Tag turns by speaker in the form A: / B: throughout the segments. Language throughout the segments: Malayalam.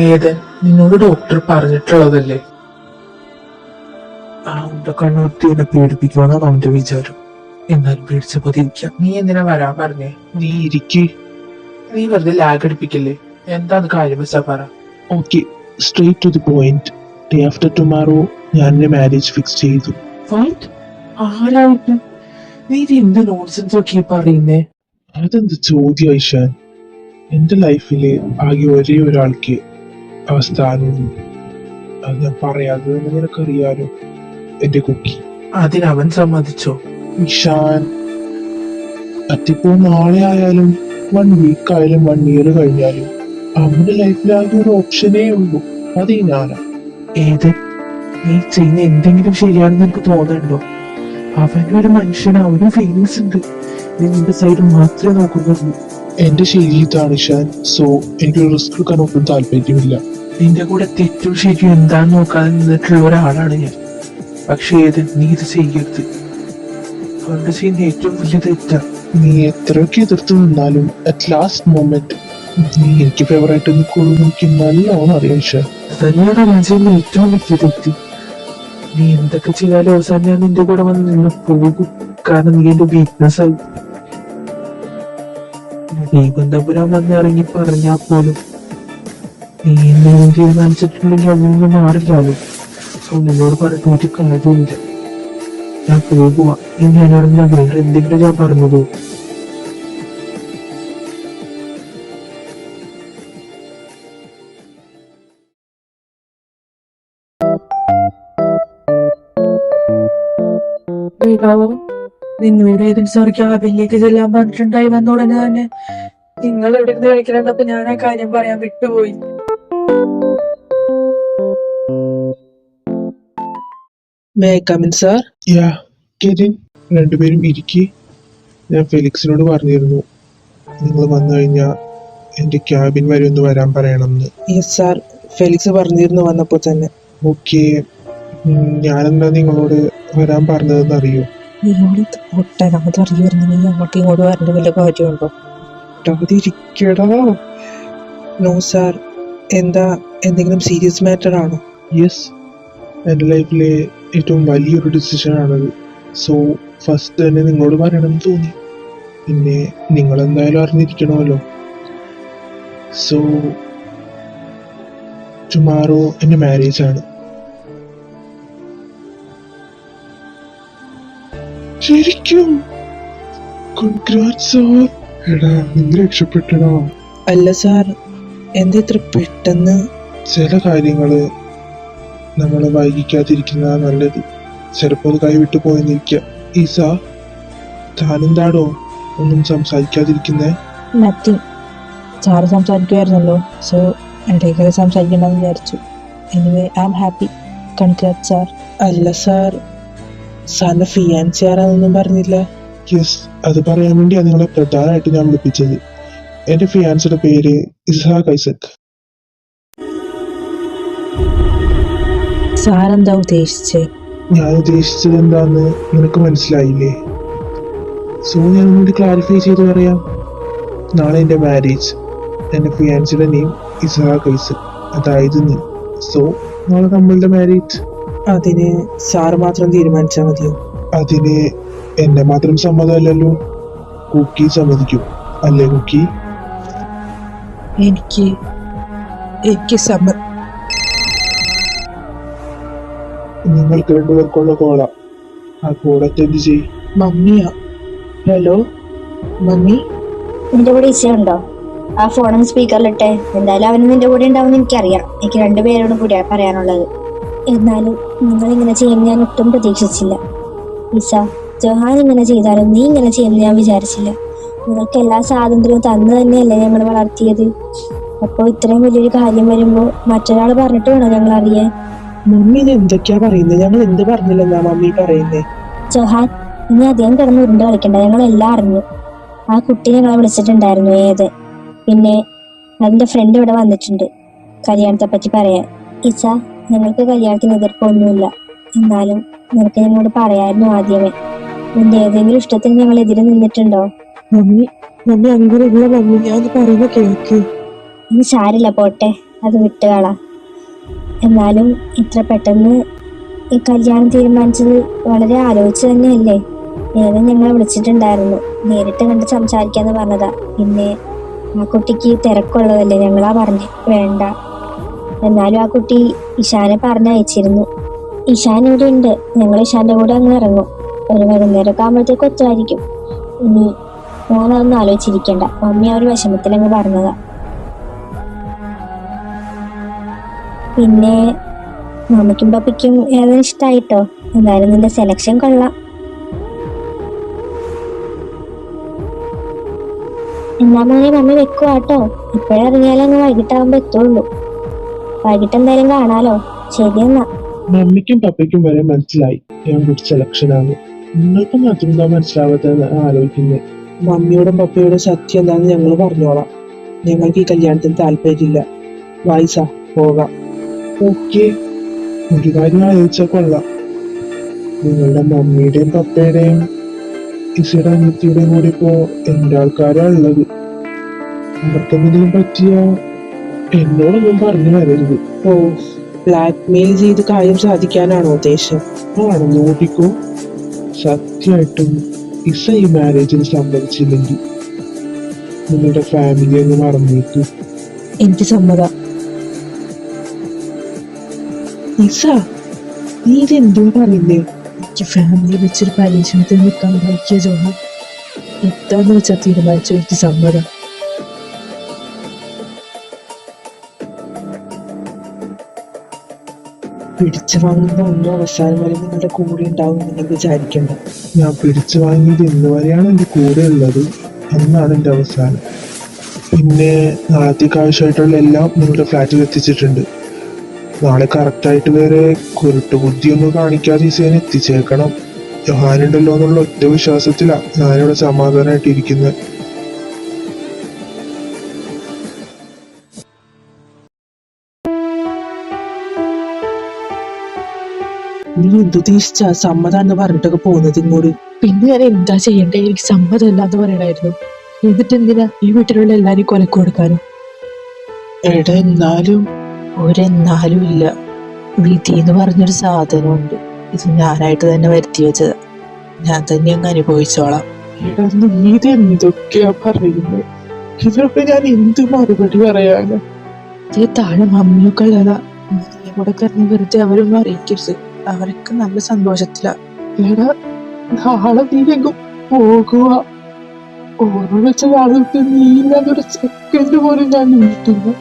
A: ഏത് നിന്നോട് ഡോക്ടർ പറഞ്ഞിട്ടുള്ളതല്ലേ? അവന്റെ കണ്ണുത്തി എന്നെ പേടിപ്പിക്കുമെന്നാണ് അവന്റെ വിചാരം. എന്നാൽ പേടിച്ചപ്പോ തിരിക്കാം. നീ എന്തിനാ വരാൻ പറഞ്ഞേ? നീ ഇരിക്ക്. നീ വെറുതെ ലാഗ് അടിപ്പിക്കില്ലേ? എന്താന്ന് കാര്യം വെച്ചാ പറ.
B: Okay, straight to the point. Day after tomorrow ഞാൻ എന്റെ മാരേജ് ഫിക്സ് ചെയ്തു.
A: വാട്ട്? ആരായിട്ട്? നീ ഇത് എന്ത് നോൺസെൻസ് ഒക്കെ പറയുന്നേ?
B: അതെന്ത് ചോദ്യം ഐഷാൻ? എന്റെ ലൈഫില് ആകെ ഒരേ ഒരാൾക്ക് ആ സ്ഥാനവും അത് ഞാൻ പറയാതെ നിനക്കറിയാലോ, എന്റെ കുക്കി.
A: അതിനവൻ സമ്മതിച്ചോ?
B: ഇഷാൻ, അതിപ്പോ നാളെ ആയാലും 1 വീക്ക് ആയാലും 1 ഇയർ കഴിഞ്ഞാലും അവന്റെ ലൈഫിൽ ആകെ ഒരു ഓപ്ഷനേ ഉള്ളൂ, അത് ഞാനാ.
A: ഏത്? നീ ചെയ്യുന്ന എന്തെങ്കിലും ശരിയാണെന്ന് എനിക്ക് തോന്നുന്നുണ്ടോ? അവനൊരു മനുഷ്യന്, അവനും ഫീലിങ്സ് ഉണ്ട്. നീ നിന്റെ സൈഡ് മാത്രമേ നോക്കുന്നുള്ളൂ.
B: എന്റെ ശരി ഇതാണ് ഇഷാൻ. സോ എനിക്ക് റിസ്ക് എടുക്കാൻ ഒട്ടും താല്പര്യമില്ല.
A: നിന്റെ കൂടെ തെറ്റും ശരിയും എന്താന്ന് നോക്കാതെ നിന്നിട്ടുള്ള ഒരാളാണ് ഞാൻ. പക്ഷെ ഏത് നീ ഇത് ചെയ്യരുത്. അവരുടെ ചെയ്യുന്ന ഏറ്റവും വലിയ തെറ്റാ.
B: നീ എത്രയൊക്കെ എതിർത്ത് നിന്നാലും അറ്റ് ലാസ്റ്റ് മൊമെന്റ് നീ എനിക്ക് ഫേവറായിട്ട് നിൽക്കുള്ളൂ. എനിക്ക് നല്ലോണം അറിയാം ഇഷാൻ.
A: തന്നെയാണ് ഞാൻ ചെയ്യുന്ന ഏറ്റവും വലിയ തെറ്റ്. നീ എന്തൊക്കെ ചെയ്താലും അവസാനം ഞാൻ നിന്റെ കൂടെ വന്ന് നിന്ന് പോകും. കാരണം നീ എന്റെ വീക്ക്നെസ് ആയി. ദൈവം തമ്പുരാൻ വന്നിറങ്ങി പറഞ്ഞാൽ പോലും നീ എന്തെങ്കിലും തീരുമാനിച്ചിട്ടുണ്ടെങ്കിൽ അതിൽ നിന്ന് മാറില്ലാലോ. സോ നിന്നോട് പറഞ്ഞിട്ട് ഒരു കാര്യമില്ല. ഞാൻ പോകുക. ഇനി എന്നോട് ഞാൻ വേറെ എന്തെങ്കിലും ഞാൻ പറഞ്ഞതോ? നിന്നോട് ഏതെങ്കിലും സാർ ക്യാബിനിലേക്ക് ചെല്ലാൻ പറഞ്ഞിട്ടുണ്ടായി വന്ന ഉടനെ തന്നെ നിങ്ങൾ എവിടെ നിന്ന് കഴിക്കലുണ്ടപ്പോ ഞാൻ ആ കാര്യം പറയാൻ വിട്ടുപോയി.
B: രണ്ടുപേരും ഇരിക്കി. ഞാൻ ഫെലിക്സിനോട് പറഞ്ഞിരുന്നു നിങ്ങൾ വന്നു കഴിഞ്ഞാൽ എന്റെ ക്യാബിൻ വരെ ഒന്ന് വരാൻ പറയണമെന്ന്.
C: യെസ് സാർ, ഫെലിക്സ് പറഞ്ഞിരുന്നു വന്നപ്പോ തന്നെ.
B: ഓക്കെ, ഞാനെന്താ നിങ്ങളോട് വരാൻ പറഞ്ഞതെന്ന് അറിയോ?
C: ഒട്ടനവധി അറിയുമായിരുന്നു. നീ അങ്ങോട്ടും ഇങ്ങോട്ട് വരേണ്ട വല്ല കാര്യമുണ്ടോ? No sir. എന്താ, എന്തെങ്കിലും സീരിയസ് മാറ്റർ ആണോ?
B: യെസ്, എൻ്റെ ലൈഫിലെ ഏറ്റവും വലിയൊരു ഡിസിഷൻ ആണത്. സോ ഫസ്റ്റ് തന്നെ നിങ്ങളോട് പറയണമെന്ന് തോന്നി. പിന്നെ നിങ്ങൾ എന്തായാലും അറിഞ്ഞിരിക്കണമല്ലോ. സോ ടുമാറോ എൻ്റെ മാരേജ് ആണ്. ശരിക്കും? Congrats sir. എടാ, നിങ്ങൾ രക്ഷപ്പെട്ടടാ.
C: അല്ല സാർ, എന്താ ഇത്ര പെട്ടെന്ന്?
B: ചില കാര്യങ്ങള് നമ്മൾ വൈകിക്കാതിരിക്കുന്ന നല്ലത്. ചിലപ്പോൾ അത് കൈവിട്ട് പോയെന്നിരിക്കാം. ഈസ, താനെന്താടോ ഒന്നും സംസാരിക്കാതിരിക്കുന്നേ?
D: നത്തിങ്. സാറ് സംസാരിക്കുമായിരുന്നല്ലോ, സോ ഇടയ്ക്ക് സംസാരിക്കണമെന്ന് വിചാരിച്ചു. Anyway I am happy. Congrats sir.
C: അല്ല സാർ, സാറിന്റെ ഫിയാൻസി ആരാന്നൊന്നും പറഞ്ഞില്ല.
B: യെസ്, അത് പറയാൻ വേണ്ടിയാണ് നിങ്ങളെ പ്രധാനമായിട്ട് ഞാൻ വിളിപ്പിച്ചത്. എന്റെ ഫിയാൻസിയുടെ പേര് ഇസ്ഹാഖ് ഐസക്.
D: സാറെന്താ ഉദ്ദേശിച്ചേ?
B: ഞാൻ ഉദ്ദേശിച്ചത് എന്താന്ന് നിനക്ക് മനസ്സിലായില്ലേ? സോ ഞാൻ ഒന്നുകൂടി ക്ലാരിഫൈ ചെയ്ത് പറയാം. നാളെ എന്റെ മാരേജ്. എന്റെ ഫിയാൻസിയുടെ നെയിം ഇസ്ഹാഖ് ഐസക്, അതായത് നീ. സോ നാളെ നമ്മളുടെ മാരേജ്.
C: അതിന് സാറ് മാത്രം തീരുമാനിച്ചാൽ മതിയോ?
B: അതിന് എന്നെ മാത്രം സമ്മതമല്ലല്ലോ, കുക്കി സമ്മതിക്കും. അല്ലേ കുക്കി?
C: എനിക്ക് സമ്മതം.
B: നിങ്ങൾക്ക് രണ്ടുപേർക്കുള്ള കോള. ആ കോൾ അറ്റൻഡ് ചെയ്.
C: മമ്മിയാ? Hello mummy.
E: നിന്റെ കൂടെ ഇച്ചയുണ്ടോ? ആ ഫോണൊന്ന് സ്പീക്കറിലിട്ടെ. എന്തായാലും അവന് നിന്റെ കൂടെ ഉണ്ടാവുമെന്ന് എനിക്കറിയാം. എനിക്ക് രണ്ടുപേരോടും കൂടിയാ പറയാനുള്ളത്. എന്നാലും നിങ്ങൾ ഇങ്ങനെ ചെയ്യുമെന്ന് ഞാൻ ഒട്ടും പ്രതീക്ഷിച്ചില്ല. ഇസ, ജൊഹാൻ ഇങ്ങനെ ചെയ്താലും നീ ഇങ്ങനെ ചെയ്യുമെന്ന് ഞാൻ വിചാരിച്ചില്ല. നിങ്ങൾക്ക് എല്ലാ സ്വാതന്ത്ര്യവും തന്നു തന്നെയല്ലേ ഞങ്ങൾ വളർത്തിയത്. അപ്പോൾ ഇത്രയും വലിയൊരു കാര്യം വരുമ്പോൾ മറ്റൊരാൾ പറഞ്ഞിട്ട് വേണം ഞങ്ങൾ അറിയാൻ.
C: മമ്മി ഇത് എന്തൊക്കെയാ പറയുന്നത്? ഞങ്ങൾ എന്ത് പറഞ്ഞില്ലെന്നാ മമ്മി പറയുന്നേ?
E: ജൊഹാൻ, ഇനി അധികം കിടന്ന് ഉരുണ്ട് കളിക്കണ്ട. ഞങ്ങളെല്ലാം അറിഞ്ഞു. ആ കുട്ടി ഞങ്ങളെ വിളിച്ചിട്ടുണ്ടായിരുന്നു. ഏത്? പിന്നെ അതിന്റെ ഫ്രണ്ട് ഇവിടെ വന്നിട്ടുണ്ട് കല്യാണത്തെ പറ്റി പറയാൻ. ഇസ, ഞങ്ങൾക്ക് കല്യാണത്തിന് എതിർപ്പൊന്നുമില്ല. എന്നാലും നിനക്ക് ഞങ്ങളോട് പറയായിരുന്നു ആദ്യമേ. നിന്റെ ഏതെങ്കിലും ഇഷ്ടത്തിന് ഞങ്ങൾ എതിരെ നിന്നിട്ടുണ്ടോ?
C: മമ്മി മമ്മി അങ്ങനെയുള്ള മമ്മി, ഞാൻ പറയുന്ന കേക്ക്.
E: ഇനി സാരില്ല, പോട്ടെ, അത് വിട്ടുകളാ. എന്നാലും ഇത്ര പെട്ടെന്ന് ഈ കല്യാണം തീരുമാനിച്ചത് വളരെ ആലോചിച്ച് തന്നെയല്ലേ? ഏതും ഞങ്ങളെ വിളിച്ചിട്ടുണ്ടായിരുന്നു. നേരിട്ട് കണ്ട് സംസാരിക്കാന്ന് പറഞ്ഞതാ. പിന്നെ ആ കുട്ടിക്ക് തിരക്കുള്ളതല്ലേ, ഞങ്ങളാ പറഞ്ഞേ വേണ്ട. എന്നാലും ആ കുട്ടി ഇഷാനെ പറഞ്ഞയച്ചിരുന്നു. ഇഷാൻ ഇവിടെ ഉണ്ട്. ഞങ്ങൾ ഇഷാന്റെ കൂടെ അങ്ങ് ഇറങ്ങും. ഒരു വൈകുന്നേരമൊക്കെ ആകുമ്പോഴത്തേക്ക് ഒത്തുമായിരിക്കും. ഇനി ഞാനതൊന്നും ആലോചിച്ചിരിക്കണ്ട. മമ്മി ആ ഒരു വിഷമത്തിലങ്ങ് പറഞ്ഞതാ. പിന്നെ മമ്മിക്കും പപ്പിക്കും ഏതായാലും ഇഷ്ടായിട്ടോ. എന്തായാലും നിന്റെ സെലക്ഷൻ കൊള്ളാം. എന്നാ മോനെ മമ്മി വെക്കുവാട്ടോ. ഇപ്പോഴിറങ്ങിയാലും അങ്ങ് വൈകിട്ടാകുമ്പോ എത്തുള്ളൂ. വൈകിട്ട് എന്തായാലും കാണാലോ. ശരിയെന്നാ.
B: മമ്മിക്കും പപ്പയ്ക്കും വരെ മനസ്സിലായി ഞാൻ ഗുഡ് സെലക്ഷനാണ്. നിങ്ങൾക്ക് മാത്രം എന്താ മനസ്സിലാവാത്തതെന്ന് ആലോചിക്കുന്നത്.
C: മമ്മിയോടും പപ്പയോടും സത്യം എന്താണെന്ന് ഞങ്ങൾ പറഞ്ഞോളാം. ഞങ്ങൾക്ക് ഈ കല്യാണത്തിന് താല്പര്യമില്ല. വായിച്ച പോകാം.
B: ഓക്കെ, ഒരു കാര്യം ആലോചിച്ചാൽ കൊള്ളാം. നിങ്ങളുടെ മമ്മിയുടെയും പപ്പയുടെയും ഇസയുടെ അനിയത്തിയുടെയും കൂടി ഇപ്പോ എന്റെ ആൾക്കാരാ ഉള്ളത്. അവർക്കെന്തെങ്കിലും പറ്റിയ എന്നോടൊന്നും പറഞ്ഞു വരരുത്.
C: ഓ, ബ്ലാക്ക് മെയിൽ ചെയ്ത് കാര്യം സാധിക്കാനാണോ ഉദ്ദേശം?
B: ആണെന്ന് നോക്കിക്കോ. സത്യമായിട്ടും ഇസ ഈ മാരേജിന് സമ്മതിച്ചില്ലെങ്കിൽ നിങ്ങളുടെ ഫാമിലി അങ്ങ് മറന്നേക്ക്.
C: എനിക്ക് സമ്മതം. ഇസ, നീ ഇതെന്തോ പറയുന്നേ?
D: എനിക്ക് ഫാമിലി വെച്ചൊരു പരീക്ഷണത്തിൽ നിൽക്കാൻ നോക്കിയ ജോഹൻ. എന്താന്ന് വെച്ചാൽ തീരുമാനിച്ചു. എനിക്ക് സമ്മതം.
C: പിടിച്ചു വാങ്ങുന്ന ഒന്നും അവസാനം വരെ നിങ്ങളുടെ കൂടെ ഉണ്ടാവും എന്ന് വിചാരിക്കണ്ട.
B: ഞാൻ പിടിച്ചു വാങ്ങിയത് ഇന്ന് വരെയാണ് എൻ്റെ കൂടെ ഉള്ളത്. അന്നാണ് എൻ്റെ അവസാനം. പിന്നെ നാളത്തേക്ക് ആവശ്യമായിട്ടുള്ള എല്ലാം നിങ്ങളുടെ ഫ്ലാറ്റിൽ എത്തിച്ചിട്ടുണ്ട്. നാളെ കറക്റ്റായിട്ട് വേറെ കുരുട്ടുബുദ്ധിയൊന്നും കാണിക്കാതെ ഇസേനെ എത്തിച്ചേക്കണം. ജൊഹാനുണ്ടല്ലോ എന്നുള്ള ഒറ്റ വിശ്വാസത്തിലാണ് ഞാനിവിടെ സമാധാനമായിട്ടിരിക്കുന്നത്.
C: നീ എന്തുദ്ദേശിച്ചാ സമ്മതാന്ന് പറഞ്ഞിട്ടൊക്കെ പോകുന്നത് ഇങ്ങോട്ട്?
D: പിന്നെ ഞാൻ എന്താ ചെയ്യണ്ടേ? എനിക്ക് സമ്മതമല്ല എന്ന് പറയണായിരുന്നു. എന്നിട്ട് എന്തിനാ ഈ വീട്ടിലുള്ള എല്ലാരും കൊലക്ക് കൊടുക്കാനോ?
C: എടാ, എന്നാലും
D: ഒരെന്നാലും ഇല്ല. വിധി എന്ന് പറഞ്ഞൊരു സാധനമുണ്ട്. ഇത് ഞാനായിട്ട് തന്നെ വരുത്തി വെച്ചത്. ഞാൻ തന്നെ അങ്ങ് അനുഭവിച്ചോളാം.
C: എടാ, നീ ഇത് എന്തൊക്കെയാ പറയുന്നത്? ഇതിനൊക്കെ ഞാൻ എന്ത് മറുപടി പറയാനാ?
D: ഇത് താഴെ മമ്മിയൊക്കെ ഉള്ളതാ. നീ കൂടെ കറങ്ങി വെറുതെ അവരൊന്നും അറിയിക്കരുത്. അവരൊക്കെ നല്ല സന്തോഷത്തിലാ.
C: എടാ, നാളെ നീ എങ്ങും പോകുക. ഓർമ്മ വെച്ച നാളെ നീ ഇല്ലാതൊരു സെക്കൻഡ് പോലും ഞാൻ വീട്ടില്ല.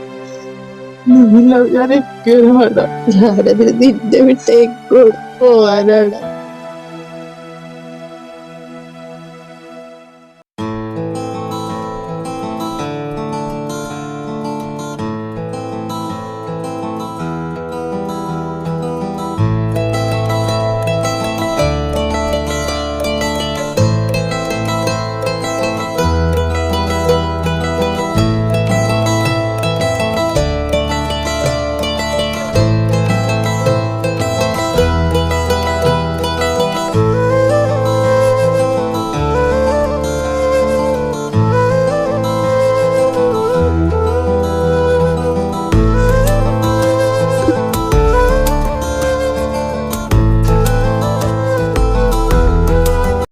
C: നീയില്ലാതെ ഞാൻ എങ്ങനെ വേണ്ട.
D: ഞാനതിന് നിന്നെ വിട്ടേക്കോട് പോവാനാണ്.